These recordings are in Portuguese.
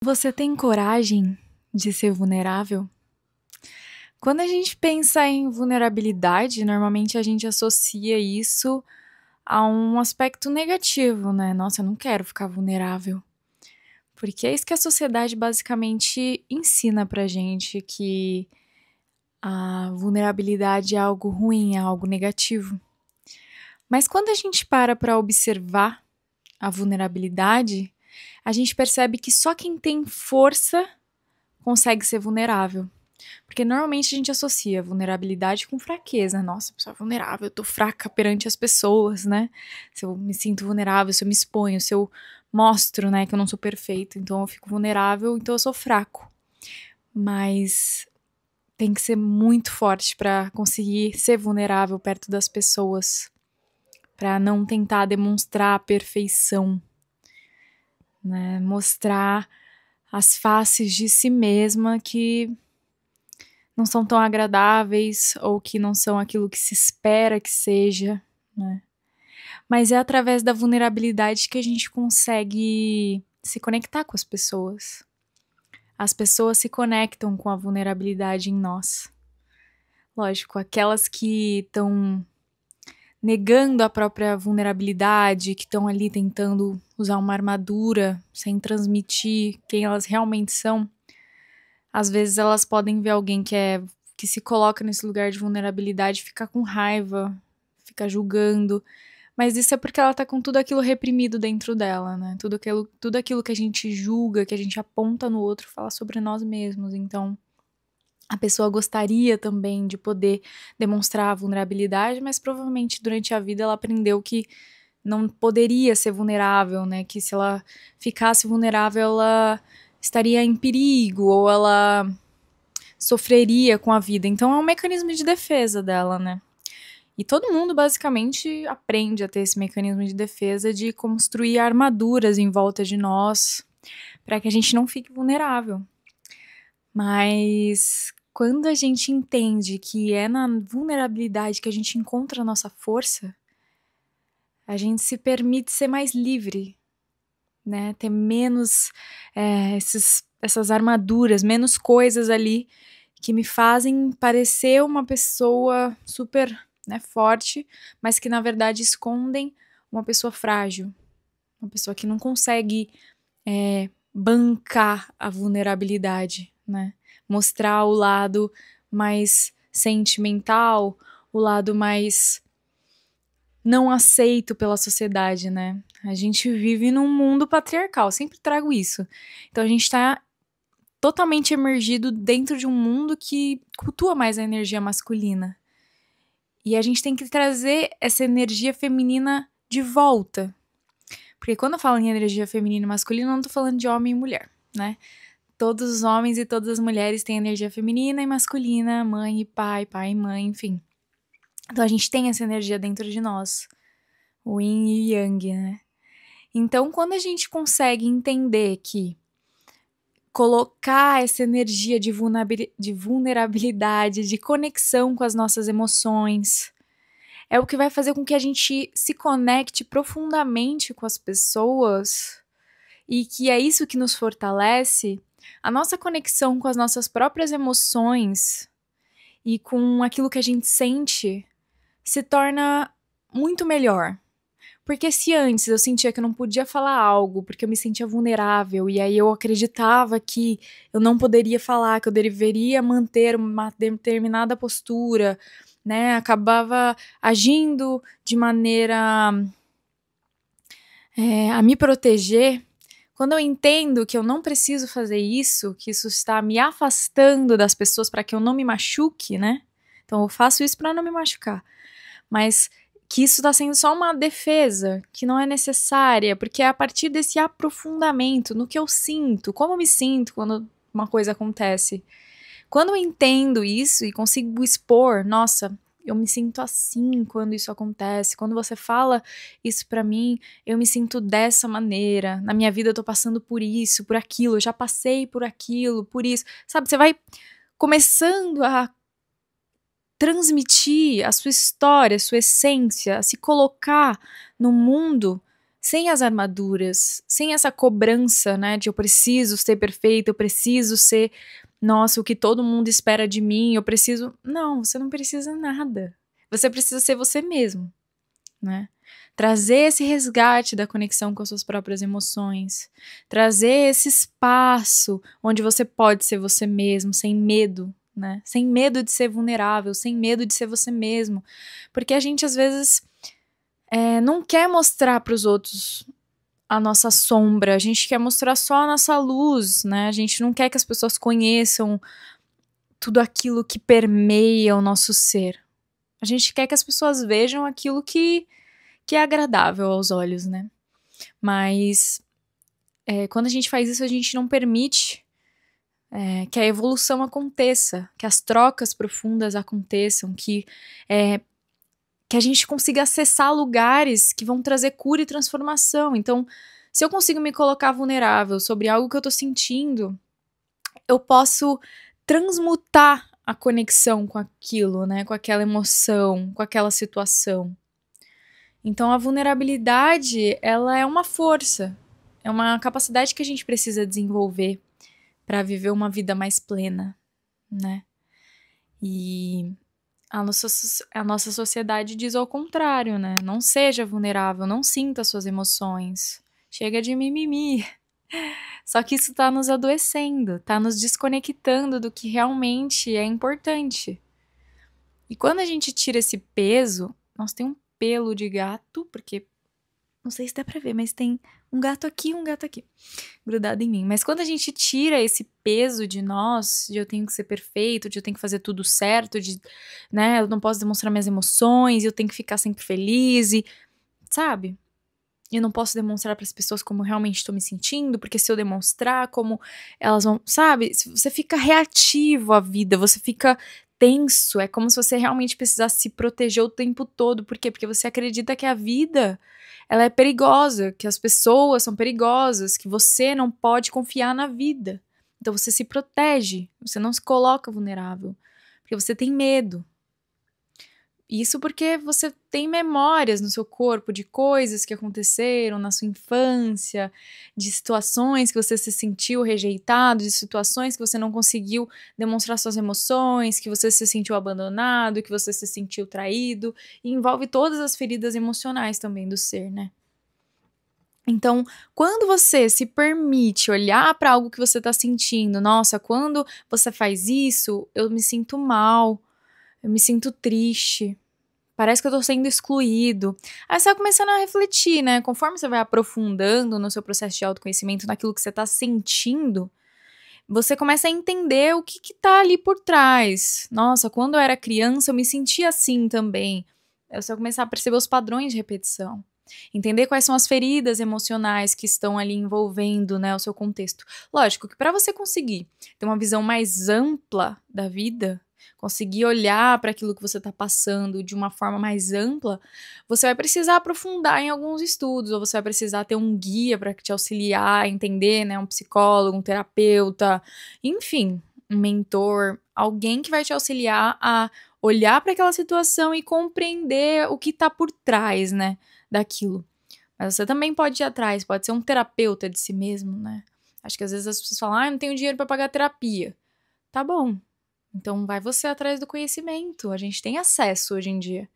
Você tem coragem de ser vulnerável? Quando a gente pensa em vulnerabilidade, normalmente a gente associa isso a um aspecto negativo, né? Nossa, eu não quero ficar vulnerável. Porque é isso que a sociedade basicamente ensina pra gente, que a vulnerabilidade é algo ruim, é algo negativo. Mas quando a gente para pra observar a vulnerabilidade, a gente percebe que só quem tem força consegue ser vulnerável. Porque normalmente a gente associa vulnerabilidade com fraqueza. Nossa, pessoa é vulnerável, eu tô fraca perante as pessoas, né? Se eu me sinto vulnerável, se eu me exponho, se eu mostro, né, que eu não sou perfeito, então eu fico vulnerável, então eu sou fraco. Mas tem que ser muito forte pra conseguir ser vulnerável perto das pessoas, pra não tentar demonstrar a perfeição, né? Mostrar as faces de si mesma que não são tão agradáveis ou que não são aquilo que se espera que seja, né? Mas é através da vulnerabilidade que a gente consegue se conectar com as pessoas. As pessoas se conectam com a vulnerabilidade em nós. Lógico, aquelas que estão negando a própria vulnerabilidade, que estão ali tentando usar uma armadura sem transmitir quem elas realmente são, às vezes elas podem ver alguém que se coloca nesse lugar de vulnerabilidade, ficar com raiva, ficar julgando, mas isso é porque ela tá com tudo aquilo reprimido dentro dela, né? Tudo aquilo que a gente julga, que a gente aponta no outro, fala sobre nós mesmos. Então, a pessoa gostaria também de poder demonstrar a vulnerabilidade, mas provavelmente durante a vida ela aprendeu que não poderia ser vulnerável, né? Que se ela ficasse vulnerável, ela estaria em perigo, ou ela sofreria com a vida. Então é um mecanismo de defesa dela, né? E todo mundo basicamente aprende a ter esse mecanismo de defesa, de construir armaduras em volta de nós para que a gente não fique vulnerável. Mas quando a gente entende que é na vulnerabilidade que a gente encontra a nossa força, a gente se permite ser mais livre, né? Ter menos essas armaduras, menos coisas ali que me fazem parecer uma pessoa super, né, forte, mas que na verdade escondem uma pessoa frágil, uma pessoa que não consegue bancar a vulnerabilidade, né? Mostrar o lado mais sentimental, o lado mais não aceito pela sociedade, né? A gente vive num mundo patriarcal, sempre trago isso. Então a gente tá totalmente emergido dentro de um mundo que cultua mais a energia masculina. E a gente tem que trazer essa energia feminina de volta. Porque quando eu falo em energia feminina e masculina, eu não tô falando de homem e mulher, né? Todos os homens e todas as mulheres têm energia feminina e masculina, mãe e pai, pai e mãe, enfim. Então a gente tem essa energia dentro de nós, o yin e yang, né? Então quando a gente consegue entender que colocar essa energia de vulnerabilidade, de conexão com as nossas emoções, é o que vai fazer com que a gente se conecte profundamente com as pessoas, e que é isso que nos fortalece, a nossa conexão com as nossas próprias emoções e com aquilo que a gente sente se torna muito melhor. Porque se antes eu sentia que eu não podia falar algo porque eu me sentia vulnerável e aí eu acreditava que eu não poderia falar, que eu deveria manter uma determinada postura, né? Acabava agindo de maneira a me proteger. Quando eu entendo que eu não preciso fazer isso, que isso está me afastando das pessoas para que eu não me machuque, né? Então eu faço isso para não me machucar. Mas que isso está sendo só uma defesa, que não é necessária, porque é a partir desse aprofundamento no que eu sinto, como eu me sinto quando uma coisa acontece. Quando eu entendo isso e consigo expor, nossa, eu me sinto assim quando isso acontece. Quando você fala isso pra mim, eu me sinto dessa maneira. Na minha vida eu tô passando por isso, por aquilo, eu já passei por aquilo, por isso. Sabe, você vai começando a transmitir a sua história, a sua essência, a se colocar no mundo sem as armaduras, sem essa cobrança, né, de eu preciso ser perfeita, eu preciso ser, nossa, o que todo mundo espera de mim, eu preciso... Não, você não precisa nada. Você precisa ser você mesmo, né? Trazer esse resgate da conexão com as suas próprias emoções, trazer esse espaço onde você pode ser você mesmo, sem medo, né? Sem medo de ser vulnerável, sem medo de ser você mesmo. Porque a gente, às vezes, não quer mostrar para os outros a nossa sombra, a gente quer mostrar só a nossa luz, né? A gente não quer que as pessoas conheçam tudo aquilo que permeia o nosso ser. A gente quer que as pessoas vejam aquilo que é agradável aos olhos, né? Mas quando a gente faz isso, a gente não permite que a evolução aconteça, que as trocas profundas aconteçam, que a gente consiga acessar lugares que vão trazer cura e transformação. Então, se eu consigo me colocar vulnerável sobre algo que eu tô sentindo, eu posso transmutar a conexão com aquilo, né? Com aquela emoção, com aquela situação. Então, a vulnerabilidade, ela é uma força, é uma capacidade que a gente precisa desenvolver para viver uma vida mais plena, né? E a nossa sociedade diz ao contrário, né? Não seja vulnerável, não sinta suas emoções. Chega de mimimi. Só que isso tá nos adoecendo, tá nos desconectando do que realmente é importante. E quando a gente tira esse peso, nós tem um pelo de gato, porque não sei se dá pra ver, mas tem um gato aqui, grudado em mim. Mas quando a gente tira esse peso de nós, de eu tenho que ser perfeito, de eu tenho que fazer tudo certo, de, né, eu não posso demonstrar minhas emoções, eu tenho que ficar sempre feliz e, sabe? Eu não posso demonstrar para as pessoas como eu realmente estou me sentindo, porque se eu demonstrar como elas vão, sabe? Você fica reativo à vida, você fica tenso, é como se você realmente precisasse se proteger o tempo todo. Por quê? Porque você acredita que a vida, ela é perigosa, que as pessoas são perigosas, que você não pode confiar na vida. Então você se protege, você não se coloca vulnerável, porque você tem medo. Isso porque você tem memórias no seu corpo de coisas que aconteceram na sua infância, de situações que você se sentiu rejeitado, de situações que você não conseguiu demonstrar suas emoções, que você se sentiu abandonado, que você se sentiu traído, e envolve todas as feridas emocionais também do ser, né? Então, quando você se permite olhar para algo que você tá sentindo, nossa, quando você faz isso, eu me sinto mal, eu me sinto triste. Parece que eu tô sendo excluído. Aí você vai começando a refletir, né? Conforme você vai aprofundando no seu processo de autoconhecimento, naquilo que você tá sentindo, você começa a entender o que tá ali por trás. Nossa, quando eu era criança, eu me sentia assim também. Aí você vai começar a perceber os padrões de repetição. Entender quais são as feridas emocionais que estão ali envolvendo, né, o seu contexto. Lógico que para você conseguir ter uma visão mais ampla da vida, conseguir olhar para aquilo que você está passando de uma forma mais ampla, você vai precisar aprofundar em alguns estudos, ou você vai precisar ter um guia para te auxiliar a entender, né, um psicólogo, um terapeuta, enfim, um mentor, alguém que vai te auxiliar a olhar para aquela situação e compreender o que está por trás, né, daquilo. Mas você também pode ir atrás, pode ser um terapeuta de si mesmo, né? Acho que às vezes as pessoas falam, eu não tenho dinheiro para pagar terapia. Tá bom. Então vai você atrás do conhecimento. A gente tem acesso hoje em dia.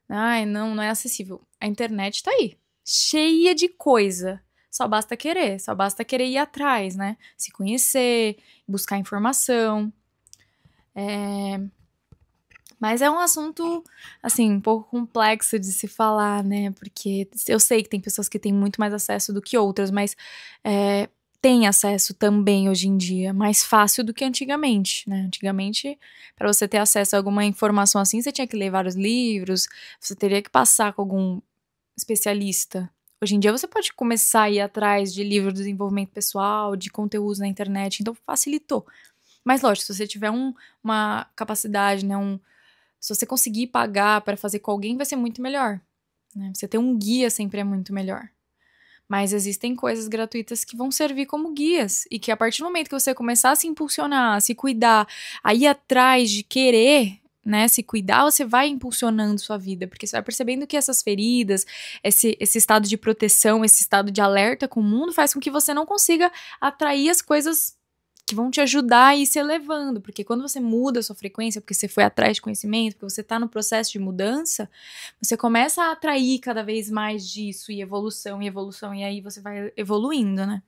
Ai, não é acessível. A internet tá aí, cheia de coisa. Só basta querer ir atrás, né? Se conhecer, buscar informação. Mas é um assunto, assim, um pouco complexo de se falar, né? Porque eu sei que tem pessoas que têm muito mais acesso do que outras, mas tem acesso também hoje em dia, mais fácil do que antigamente, né? Antigamente, para você ter acesso a alguma informação assim, você tinha que ler vários livros, você teria que passar com algum especialista. Hoje em dia você pode começar a ir atrás de livros de desenvolvimento pessoal, de conteúdos na internet, então facilitou. Mas lógico, se você tiver uma capacidade, né, se você conseguir pagar para fazer com alguém, vai ser muito melhor, né? Você ter um guia sempre é muito melhor. Mas existem coisas gratuitas que vão servir como guias e que a partir do momento que você começar a se impulsionar, a se cuidar, a ir atrás de querer, né? Se cuidar, você vai impulsionando sua vida, porque você vai percebendo que essas feridas, esse estado de proteção, esse estado de alerta com o mundo faz com que você não consiga atrair as coisas que vão te ajudar a ir se elevando, porque quando você muda a sua frequência, porque você foi atrás de conhecimento, porque você tá no processo de mudança, você começa a atrair cada vez mais disso, e evolução, e aí você vai evoluindo, né?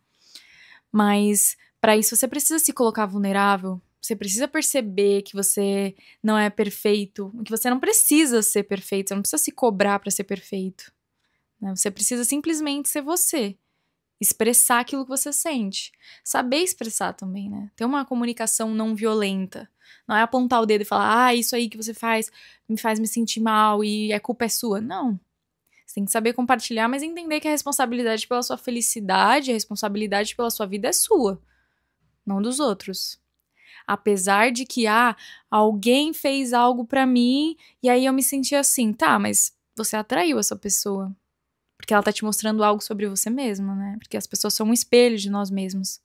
Mas para isso você precisa se colocar vulnerável, você precisa perceber que você não é perfeito, que você não precisa ser perfeito, você não precisa se cobrar para ser perfeito, né? Você precisa simplesmente ser você. Expressar aquilo que você sente. Saber expressar também, né? Ter uma comunicação não violenta. Não é apontar o dedo e falar, isso aí que você faz me sentir mal e a culpa é sua. Não. Você tem que saber compartilhar, mas entender que a responsabilidade pela sua felicidade, a responsabilidade pela sua vida é sua, não dos outros. Apesar de que, alguém fez algo pra mim e aí eu me senti assim. Tá, mas você atraiu essa pessoa. Porque ela tá te mostrando algo sobre você mesmo, né? Porque as pessoas são um espelho de nós mesmos.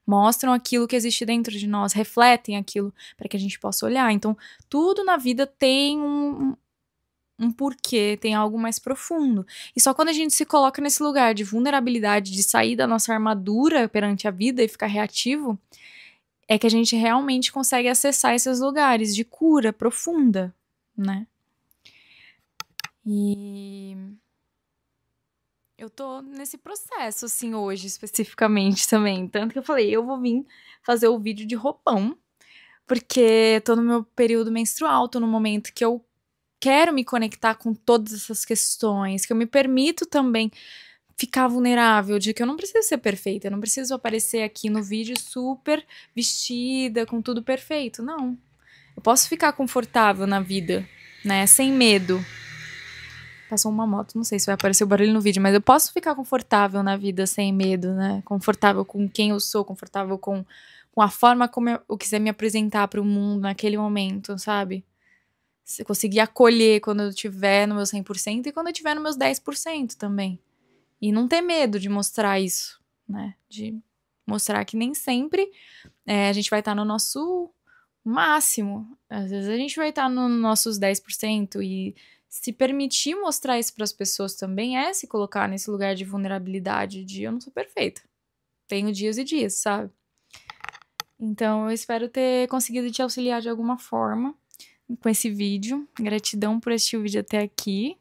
Mostram aquilo que existe dentro de nós, refletem aquilo para que a gente possa olhar. Então, tudo na vida tem um porquê, tem algo mais profundo. E só quando a gente se coloca nesse lugar de vulnerabilidade, de sair da nossa armadura perante a vida e ficar reativo, é que a gente realmente consegue acessar esses lugares de cura profunda, né? E eu tô nesse processo, assim, hoje, especificamente também. Tanto que eu falei, eu vou vir fazer o vídeo de roupão, porque tô no meu período menstrual, tô no momento que eu quero me conectar com todas essas questões, que eu me permito também ficar vulnerável, de que eu não preciso ser perfeita, eu não preciso aparecer aqui no vídeo super vestida, com tudo perfeito, não. Eu posso ficar confortável na vida, né, sem medo. Passou uma moto, não sei se vai aparecer o barulho no vídeo, mas eu posso ficar confortável na vida sem medo, né? Confortável com quem eu sou, confortável com a forma como eu quiser me apresentar para o mundo naquele momento, sabe? Se conseguir acolher quando eu estiver no meu 100% e quando eu estiver no meus 10% também. E não ter medo de mostrar isso, né? De mostrar que nem sempre a gente vai estar no nosso máximo. Às vezes a gente vai estar nos nossos 10% e se permitir mostrar isso para as pessoas também é se colocar nesse lugar de vulnerabilidade, de eu não sou perfeita. Tenho dias e dias, sabe? Então eu espero ter conseguido te auxiliar de alguma forma com esse vídeo. Gratidão por assistir o vídeo até aqui.